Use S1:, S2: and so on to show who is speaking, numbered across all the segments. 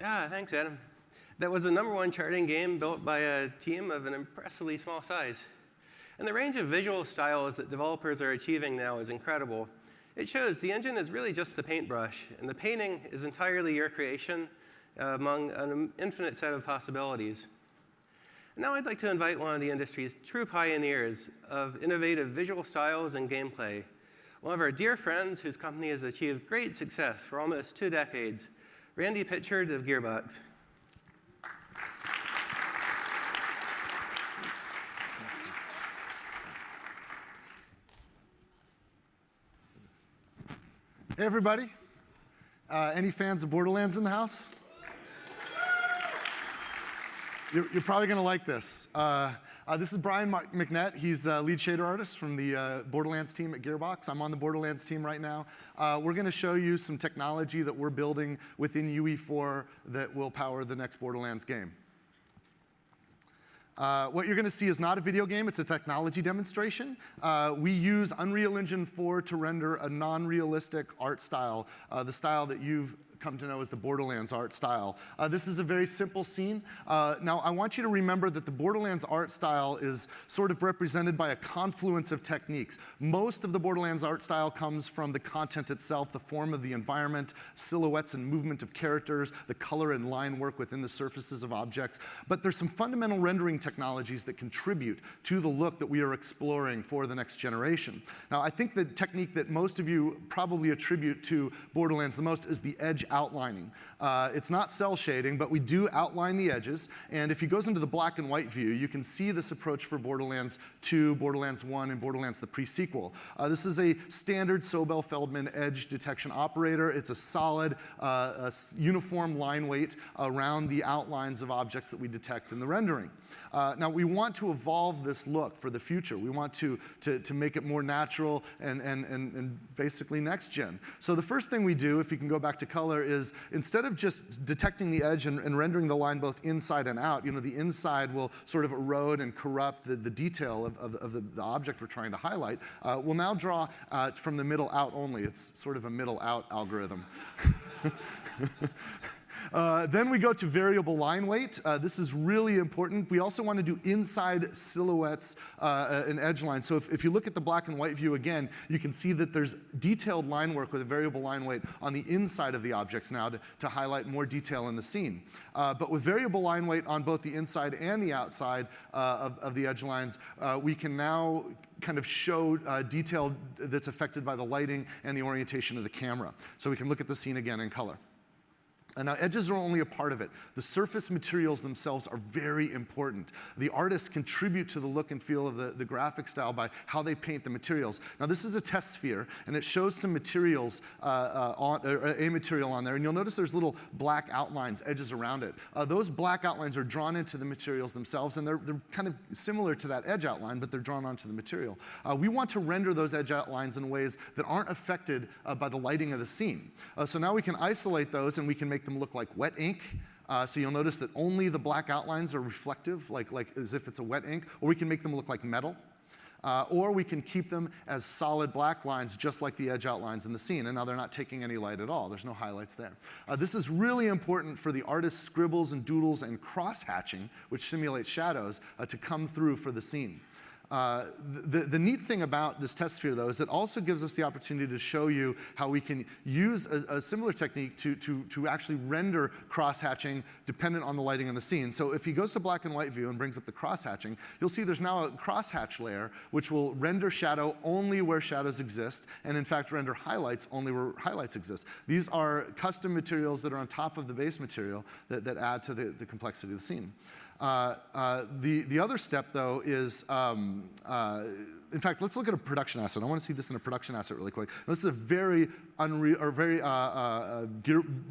S1: Yeah, thanks, Adam. That was a #1 charting game built by a team of an impressively small size. And the range of visual styles that developers are achieving now is incredible. It shows the engine is really just the paintbrush, and the painting is entirely your creation among an infinite set of possibilities. And now I'd like to invite one of the industry's true pioneers of innovative visual styles and gameplay, one of our dear friends whose company has achieved great success for almost 2 decades, Randy Pitchford of Gearbox.
S2: Hey, everybody. Any fans of Borderlands in the house? You're probably going to like this. This is Brian McNett. He's lead shader artist from the Borderlands team at Gearbox. I'm on the Borderlands team right now. We're going to show you some technology that we're building within UE4 that will power the next Borderlands game. What you're going to see is not a video game, it's a technology demonstration. We use Unreal Engine 4 to render a non-realistic art style, the style that you've come to know as the Borderlands art style. This is a very simple scene. Now, I want you to remember that the Borderlands art style is sort of represented by a confluence of techniques. Most of the Borderlands art style comes from the content itself, the form of the environment, silhouettes and movement of characters, the color and line work within the surfaces of objects. But there's some fundamental rendering technologies that contribute to the look that we are exploring for the next generation. Now, I think the technique that most of you probably attribute to Borderlands the most is the edge outlining. It's not cell shading, but we do outline the edges. And if he goes into the black and white view, you can see this approach for Borderlands 2, Borderlands 1, and Borderlands the pre-sequel. This is a standard Sobel-Feldman edge detection operator. It's a solid, uniform line weight around the outlines of objects that we detect in the rendering. Now, we want to evolve this look for the future. We want to make it more natural and basically next gen. So the first thing we do, if you can go back to color, is instead of just detecting the edge and rendering the line both inside and out, the inside will sort of erode and corrupt the detail of the object we're trying to highlight. We'll now draw from the middle out only. It's sort of a middle out algorithm. Then we go to variable line weight. This is really important. We also want to do inside silhouettes and edge lines. So if you look at the black and white view again, you can see that there's detailed line work with a variable line weight on the inside of the objects now to highlight more detail in the scene. But with variable line weight on both the inside and the outside of the edge lines, we can now kind of show detail that's affected by the lighting and the orientation of the camera. So we can look at the scene again in color. And now, edges are only a part of it. The surface materials themselves are very important. The artists contribute to the look and feel of the graphic style by how they paint the materials. Now, this is a test sphere, and it shows some materials, a material on there. And you'll notice there's little black outlines, edges around it. Those black outlines are drawn into the materials themselves, and they're kind of similar to that edge outline, but they're drawn onto the material. We want to render those edge outlines in ways that aren't affected by the lighting of the scene. So now we can isolate those, and we can make them look like wet ink. So you'll notice that only the black outlines are reflective, like as if it's a wet ink, or we can make them look like metal. Or we can keep them as solid black lines, just like the edge outlines in the scene. And now they're not taking any light at all. There's no highlights there. This is really important for the artist's scribbles and doodles and cross-hatching, which simulates shadows, to come through for the scene. The neat thing about this test sphere, though, is it also gives us the opportunity to show you how we can use a similar technique to actually render cross-hatching dependent on the lighting in the scene. So if he goes to black and white view and brings up the cross-hatching, you'll see there's now a cross-hatch layer which will render shadow only where shadows exist, and in fact render highlights only where highlights exist. These are custom materials that are on top of the base material that add to the complexity of the scene. The other step, though, is, in fact, let's look at a production asset. I want to see this in a production asset really quick. This is a very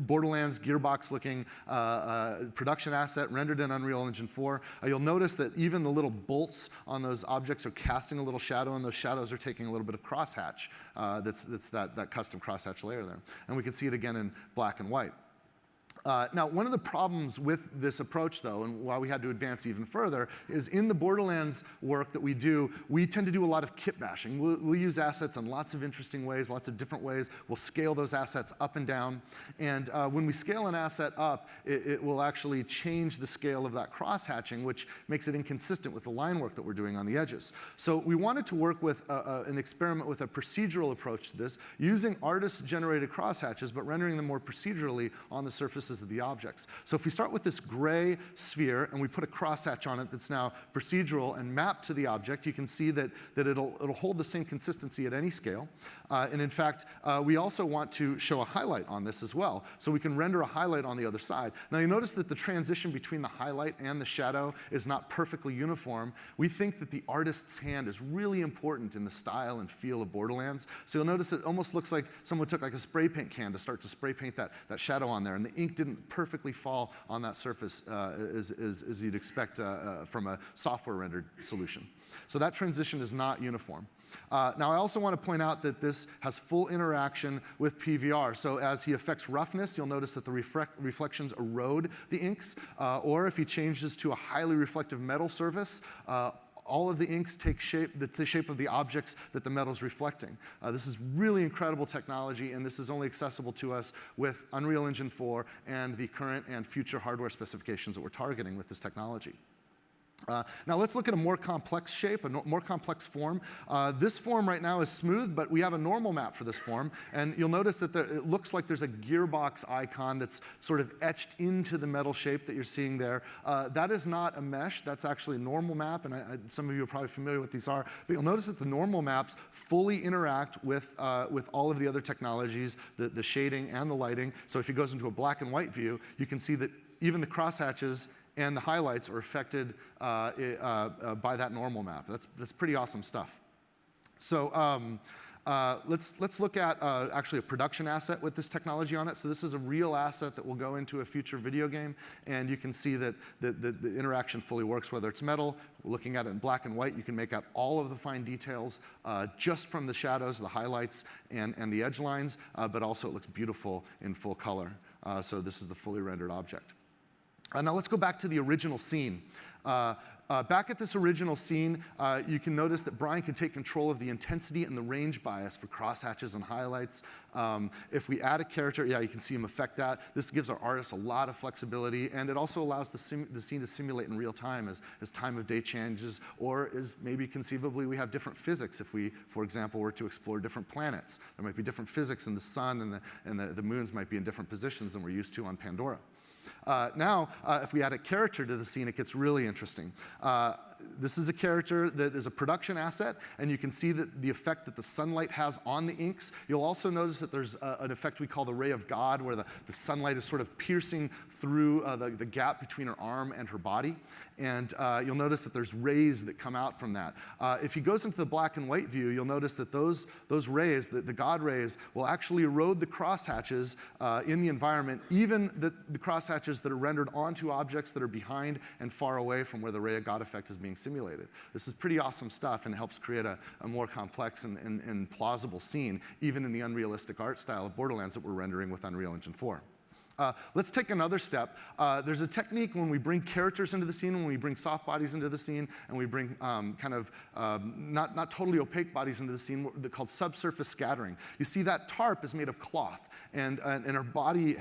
S2: Borderlands Gearbox-looking production asset rendered in Unreal Engine 4. You'll notice that even the little bolts on those objects are casting a little shadow, and those shadows are taking a little bit of crosshatch. That's that custom crosshatch layer there. And we can see it again in black and white. Now, one of the problems with this approach, though, and why we had to advance even further, is in the Borderlands work that we do, we tend to do a lot of kit bashing. We'll use assets in lots of interesting ways, lots of different ways. We'll scale those assets up and down. And when we scale an asset up, it will actually change the scale of that cross-hatching, which makes it inconsistent with the line work that we're doing on the edges. So we wanted to work with an experiment with a procedural approach to this, using artist-generated cross-hatches, but rendering them more procedurally on the surfaces of the objects. So if we start with this gray sphere and we put a crosshatch on it that's now procedural and mapped to the object, you can see that it'll hold the same consistency at any scale. And in fact, we also want to show a highlight on this as well. So we can render a highlight on the other side. Now you notice that the transition between the highlight and the shadow is not perfectly uniform. We think that the artist's hand is really important in the style and feel of Borderlands. So you'll notice it almost looks like someone took like a spray paint can to start to spray paint that shadow on there, and the ink didn't perfectly fall on that surface as you'd expect from a software rendered solution. So that transition is not uniform. Now I also want to point out that this has full interaction with PVR. So as he affects roughness, you'll notice that the reflections erode the inks, or if he changes to a highly reflective metal surface, all of the inks take the shape of the objects that the metal's reflecting. This is really incredible technology, and this is only accessible to us with Unreal Engine 4 and the current and future hardware specifications that we're targeting with this technology. Now let's look at a more complex shape, a more complex form. This form right now is smooth, but we have a normal map for this form, and you'll notice that it looks like there's a gearbox icon that's sort of etched into the metal shape that you're seeing there. That is not a mesh, that's actually a normal map, and some of you are probably familiar with what these are, but you'll notice that the normal maps fully interact with all of the other technologies, the shading and the lighting. So if he goes into a black and white view, you can see that even the crosshatches and the highlights are affected by that normal map. That's pretty awesome stuff. So let's look at actually a production asset with this technology on it. So this is a real asset that will go into a future video game, and you can see that the interaction fully works, whether it's metal. Looking at it in black and white, you can make out all of the fine details just from the shadows, the highlights, and the edge lines, but also it looks beautiful in full color. So this is the fully rendered object. Now let's go back to the original scene. Back at this original scene, you can notice that Brian can take control of the intensity and the range bias for crosshatches and highlights. If we add a character, yeah, you can see him affect that. This gives our artists a lot of flexibility, and it also allows the scene to simulate in real time as time of day changes, or as maybe conceivably we have different physics if we, for example, were to explore different planets. There might be different physics in the sun, and the moons might be in different positions than we're used to on Pandora. Now, if we add a character to the scene, it gets really interesting. This is a character that is a production asset, and you can see that the effect that the sunlight has on the inks. You'll also notice that there's an effect we call the ray of God, where the sunlight is sort of piercing through the gap between her arm and her body. And you'll notice that there's rays that come out from that. If he goes into the black and white view, you'll notice that those rays, the God rays, will actually erode the crosshatches in the environment, even the crosshatches that are rendered onto objects that are behind and far away from where the ray of God effect is being simulated. This is pretty awesome stuff, and helps create a more complex and plausible scene, even in the unrealistic art style of Borderlands that we're rendering with Unreal Engine 4. Let's take another step. There's a technique when we bring characters into the scene, when we bring soft bodies into the scene, and we bring not totally opaque bodies into the scene, called subsurface scattering. You see that tarp is made of cloth, and her body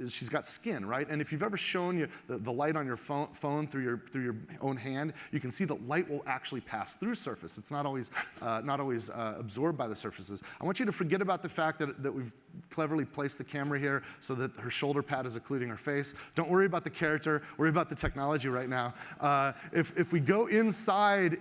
S2: she's got skin, right? And if you've ever shown the light on your phone through your own hand, you can see that light will actually pass through surface. It's not always absorbed by the surfaces. I want you to forget about the fact that we've cleverly placed the camera here so that her shoulder pad is occluding her face. Don't worry about the character, worry about the technology right now. If we go inside,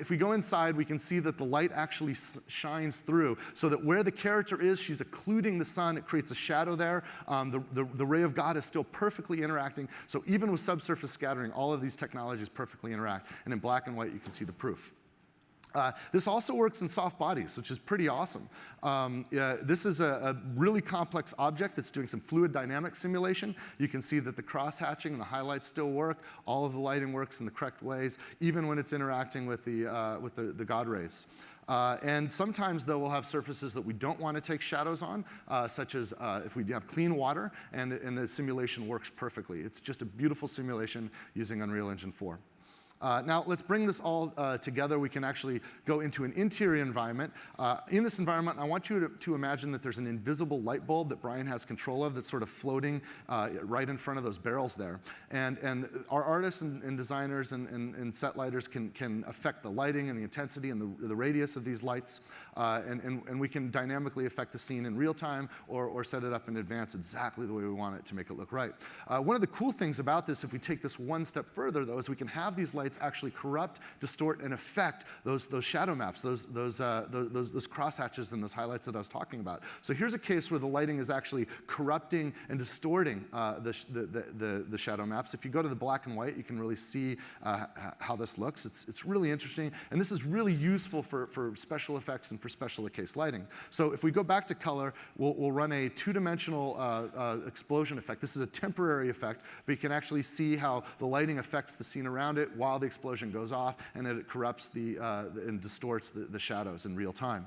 S2: we can see that the light actually shines through, so that where the character is, she's occluding the sun, it creates a shadow there. The ray of God is still perfectly interacting, so even with subsurface scattering, all of these technologies perfectly interact, and in black and white you can see the proof. This also works in soft bodies, which is pretty awesome. This is a really complex object that's doing some fluid dynamic simulation. You can see that the cross-hatching and the highlights still work. All of the lighting works in the correct ways, even when it's interacting with the God rays. And sometimes, though, we'll have surfaces that we don't want to take shadows on, such as if we have clean water, and the simulation works perfectly. It's just a beautiful simulation using Unreal Engine 4. Now, let's bring this all together. We can actually go into an interior environment. In this environment, I want you to imagine that there's an invisible light bulb that Brian has control of that's sort of floating right in front of those barrels there. And our artists and designers and set lighters can affect the lighting and the intensity and the radius of these lights. And we can dynamically affect the scene in real time or set it up in advance exactly the way we want it to make it look right. One of the cool things about this, if we take this one step further, though, is we can have these lights actually corrupt, distort, and affect those shadow maps, those crosshatches and those highlights that I was talking about. So here's a case where the lighting is actually corrupting and distorting the shadow maps. If you go to the black and white, you can really see how this looks. It's really interesting, and this is really useful for special effects and for special case lighting. So if we go back to color, we'll run a two-dimensional explosion effect. This is a temporary effect, but you can actually see how the lighting affects the scene around it while the explosion goes off, and it corrupts and distorts the shadows in real time.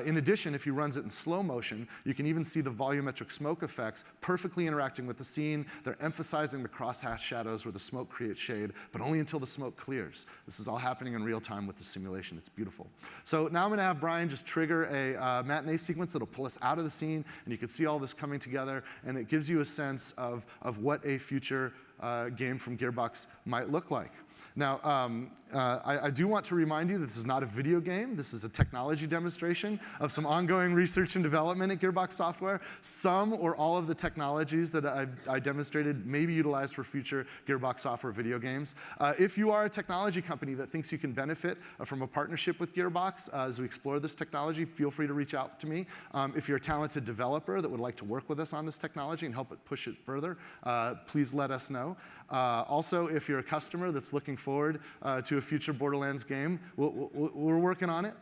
S2: In addition, if you run it in slow motion, you can even see the volumetric smoke effects perfectly interacting with the scene. They're emphasizing the crosshatch shadows where the smoke creates shade, but only until the smoke clears. This is all happening in real time with the simulation. It's beautiful. So now I'm going to have Brian just trigger a matinee sequence that'll pull us out of the scene, and you can see all this coming together, and it gives you a sense of what a future game from Gearbox might look like. Now, I do want to remind you that this is not a video game. This is a technology demonstration of some ongoing research and development at Gearbox Software. Some or all of the technologies that I demonstrated may be utilized for future Gearbox Software video games. If you are a technology company that thinks you can benefit from a partnership with Gearbox as we explore this technology, feel free to reach out to me. If you're a talented developer that would like to work with us on this technology and help it push it further, please let us know. Also, if you're a customer that's looking forward to a future Borderlands game, we're working on it.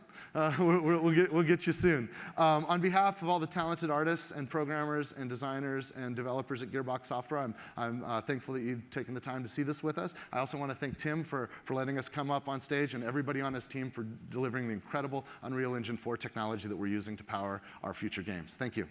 S2: We'll get you soon. On behalf of all the talented artists and programmers and designers and developers at Gearbox Software, I'm thankful that you've taken the time to see this with us. I also want to thank Tim for letting us come up on stage, and everybody on his team for delivering the incredible Unreal Engine 4 technology that we're using to power our future games. Thank you.